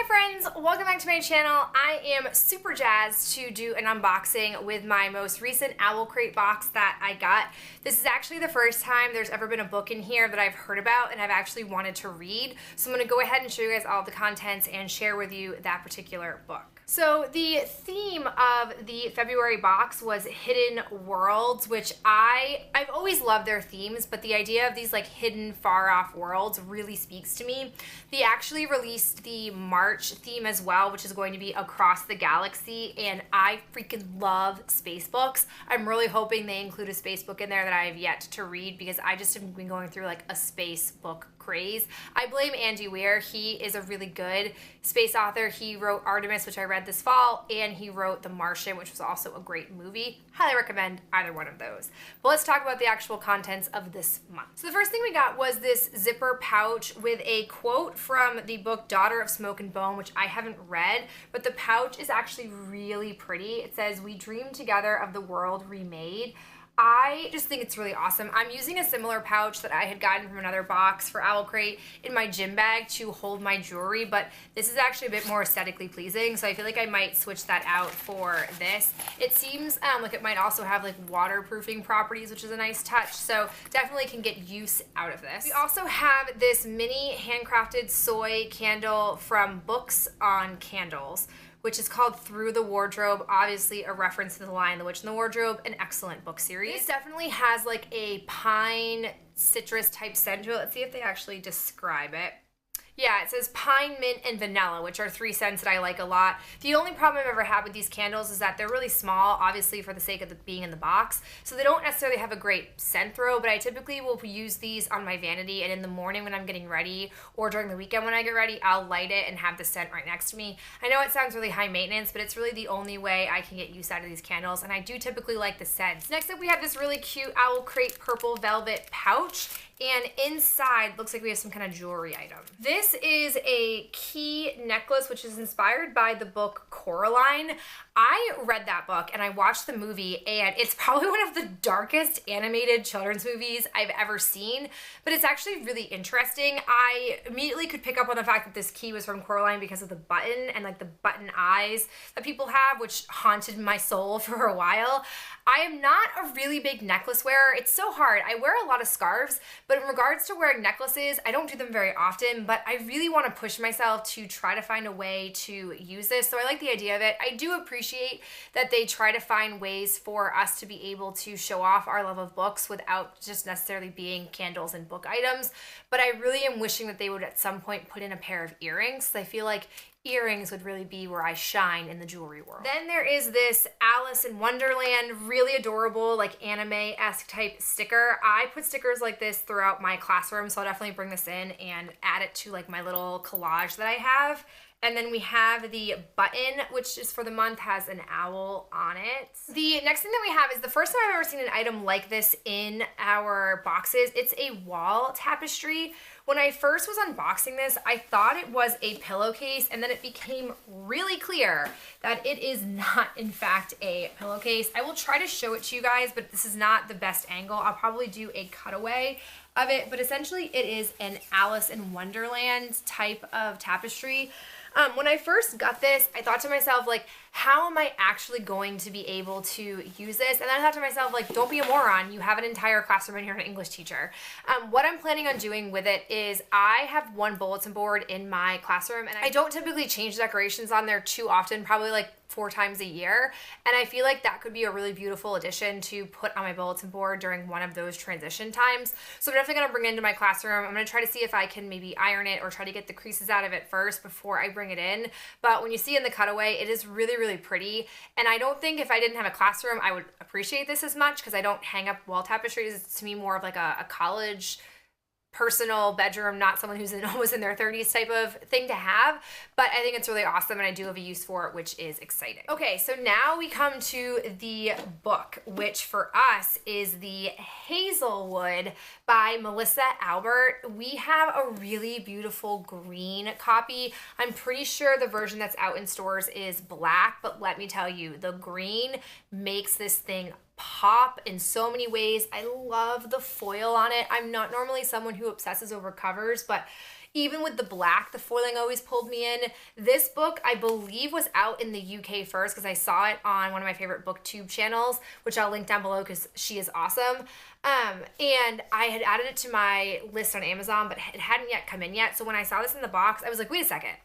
friends, welcome back to my channel. I am super jazzed to do an unboxing with my most recent OwlCrate box that I got. This is actually the first time there's ever been a book in here that I've heard about and I've actually wanted to read. So I'm going to go ahead and show you guys all the contents and share with you that particular book. So the theme of the February box was Hidden Worlds, which I've always loved their themes, but the idea of these like hidden far off worlds really speaks to me. They actually released the March theme as well, which is going to be Across the Galaxy, and I freaking love space books. I'm really hoping they include a space book in there that I have yet to read because I just have been going through like a space book craze. I blame Andy Weir. He is a really good space author. He wrote Artemis, which I read this fall, and he wrote The Martian, which was also a great movie. Highly recommend either one of those. But let's talk about the actual contents of this month. So the first thing we got was this zipper pouch with a quote from the book Daughter of Smoke and Bone, which I haven't read, but the pouch is actually really pretty. It says, "We dream together of the world remade." I just think it's really awesome. I'm using a similar pouch that I had gotten from another box for OwlCrate in my gym bag to hold my jewelry, but this is actually a bit more aesthetically pleasing, so I feel like I might switch that out for this. It seems like it might also have like waterproofing properties, which is a nice touch, so definitely can get use out of this. We also have this mini handcrafted soy candle from Books on Candles, which is called Through the Wardrobe, obviously a reference to The Lion, the Witch, and the Wardrobe, an excellent book series. This definitely has like a pine citrus type scent to it. Let's see if they actually describe it. Yeah, it says pine, mint, and vanilla, which are three scents that I like a lot. The only problem I've ever had with these candles is that they're really small, obviously for the sake of being in the box, so they don't necessarily have a great scent throw, but I typically will use these on my vanity, and in the morning when I'm getting ready, or during the weekend when I get ready, I'll light it and have the scent right next to me. I know it sounds really high maintenance, but it's really the only way I can get use out of these candles, and I do typically like the scents. Next up, we have this really cute OwlCrate purple velvet pouch, and inside looks like we have some kind of jewelry item. This is a key necklace, which is inspired by the book Coraline. I read that book and I watched the movie, and it's probably one of the darkest animated children's movies I've ever seen, but it's actually really interesting. I immediately could pick up on the fact that this key was from Coraline because of the button and like the button eyes that people have, which haunted my soul for a while. I am not a really big necklace wearer. It's so hard. I wear a lot of scarves, but in regards to wearing necklaces, I don't do them very often, but I really want to push myself to try to find a way to use this. So I like the idea of it. I do appreciate that they try to find ways for us to be able to show off our love of books without just necessarily being candles and book items. But I really am wishing that they would at some point put in a pair of earrings. I feel like earrings would really be where I shine in the jewelry world. Then there is this Alice in Wonderland, really adorable, like anime-esque type sticker. I put stickers like this throughout my classroom, so I'll definitely bring this in and add it to like my little collage that I have. And then we have the button, which is for the month, has an owl on it. The next thing that we have is the first time I've ever seen an item like this in our boxes. It's a wall tapestry. When I first was unboxing this, I thought it was a pillowcase, and then it became really clear that it is not, in fact, a pillowcase. I will try to show it to you guys, but this is not the best angle. I'll probably do a cutaway of it, but essentially it is an Alice in Wonderland type of tapestry. When I first got this, I thought to myself, like, how am I actually going to be able to use this? And then I thought to myself, like, don't be a moron. You have an entire classroom and you're an English teacher. What I'm planning on doing with it is I have one bulletin board in my classroom, and I don't typically change decorations on there too often, probably like 4 times a year, and I feel like that could be a really beautiful addition to put on my bulletin board during one of those transition times. So I'm definitely gonna bring it into my classroom. I'm gonna try to see if I can maybe iron it or try to get the creases out of it first before I bring it in. But when you see in the cutaway, it is really, really pretty, and I don't think if I didn't have a classroom, I would appreciate this as much because I don't hang up wall tapestries. It's to me more of like a college personal bedroom, not someone who's almost in their 30s type of thing to have, but I think it's really awesome and I do have a use for it, which is exciting. Okay, so now we come to the book, which for us is the Hazel Wood by Melissa Albert. We have a really beautiful green copy. I'm pretty sure the version that's out in stores is black, but let me tell you, the green makes this thing pop in so many ways. I love the foil on it. I'm not normally someone who obsesses over covers, but Even with the black, the foiling always pulled me in. This book, I believe, was out in the UK first because I saw it on one of my favorite booktube channels, which I'll link down below because she is awesome. And I had added it to my list on Amazon, but it hadn't yet come in yet. So when I saw this in the box, I was like, wait a second.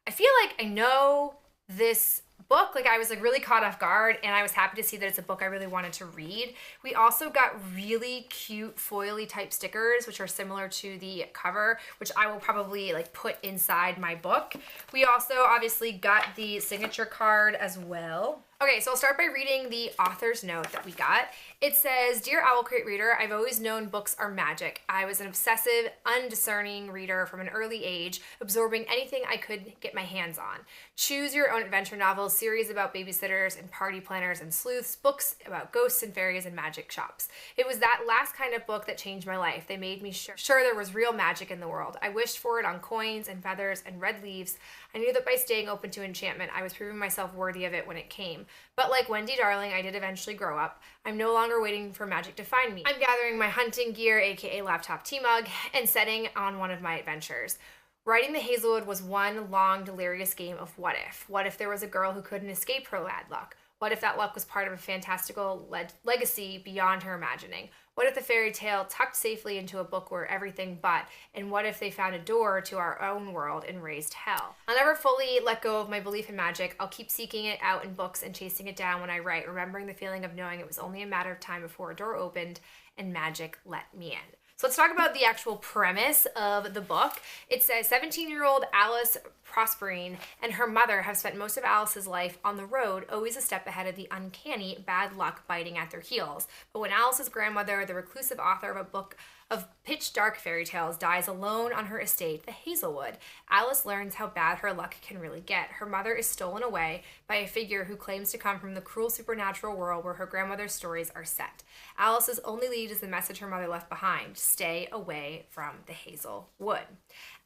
I feel like I know this book. Like, I was like really caught off guard, and I was happy to see that it's a book I really wanted to read. We also got really cute foily type stickers, which are similar to the cover, which I will probably like put inside my book. We also obviously got the signature card as well. Okay, so I'll start by reading the author's note that we got. It says, "Dear OwlCrate reader, I've always known books are magic. I was an obsessive, undiscerning reader from an early age, absorbing anything I could get my hands on. Choose your own adventure novels, series about babysitters and party planners and sleuths, books about ghosts and fairies and magic shops. It was that last kind of book that changed my life. They made me sure there was real magic in the world. I wished for it on coins and feathers and red leaves. I knew that by staying open to enchantment, I was proving myself worthy of it when it came. But like Wendy Darling, I did eventually grow up. I'm no longer waiting for magic to find me. I'm gathering my hunting gear, aka laptop tea mug, and setting on one of my adventures. Writing the Hazel Wood was one long, delirious game of what if. What if there was a girl who couldn't escape her bad luck? What if that luck was part of a fantastical legacy beyond her imagining? What if the fairy tale tucked safely into a book were everything but? And what if they found a door to our own world and raised hell? I'll never fully let go of my belief in magic. I'll keep seeking it out in books and chasing it down when I write, remembering the feeling of knowing it was only a matter of time before a door opened and magic let me in." So let's talk about the actual premise of the book. It says 17-year-old Alice Prosperine and her mother have spent most of Alice's life on the road, always a step ahead of the uncanny bad luck biting at their heels. But when Alice's grandmother, the reclusive author of a book of pitch dark fairy tales, dies alone on her estate, the Hazel Wood, Alice learns how bad her luck can really get. Her mother is stolen away by a figure who claims to come from the cruel supernatural world where her grandmother's stories are set. Alice's only lead is the message her mother left behind: stay away from the Hazel Wood.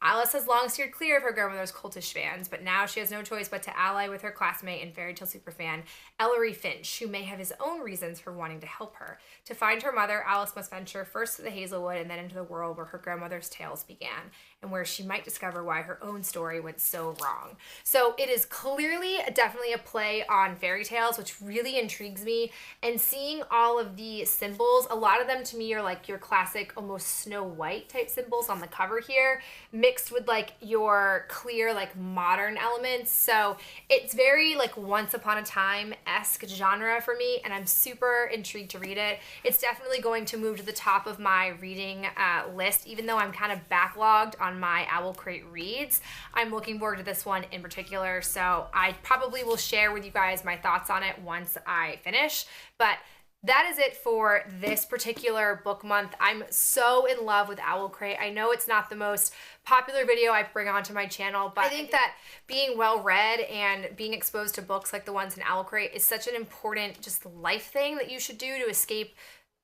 Alice has long steered clear of her grandmother's cultish fans, but now she has no choice but to ally with her classmate and fairy tale superfan, Ellery Finch, who may have his own reasons for wanting to help her. To find her mother, Alice must venture first to the Hazelwood and then into the world where her grandmother's tales began, and where she might discover why her own story went so wrong. So it is clearly definitely a play on fairy tales, which really intrigues me. And seeing all of the symbols, a lot of them to me are like your classic almost Snow White type symbols on the cover here, mixed with like your clear like modern elements. So it's very like Once Upon a Time-esque genre for me, and I'm super intrigued to read it. It's definitely going to move to the top of my reading list, even though I'm kind of backlogged on my OwlCrate reads. I'm looking forward to this one in particular, so I probably will share with you guys my thoughts on it once I finish. But that is it for this particular book month. I'm so in love with OwlCrate. I know it's not the most popular video I bring onto my channel, but I think that being well read and being exposed to books like the ones in OwlCrate is such an important just life thing that you should do to escape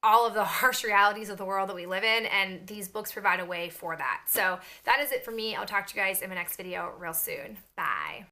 all of the harsh realities of the world that we live in, and these books provide a way for that. So that is it for me. I'll talk to you guys in my next video real soon. Bye.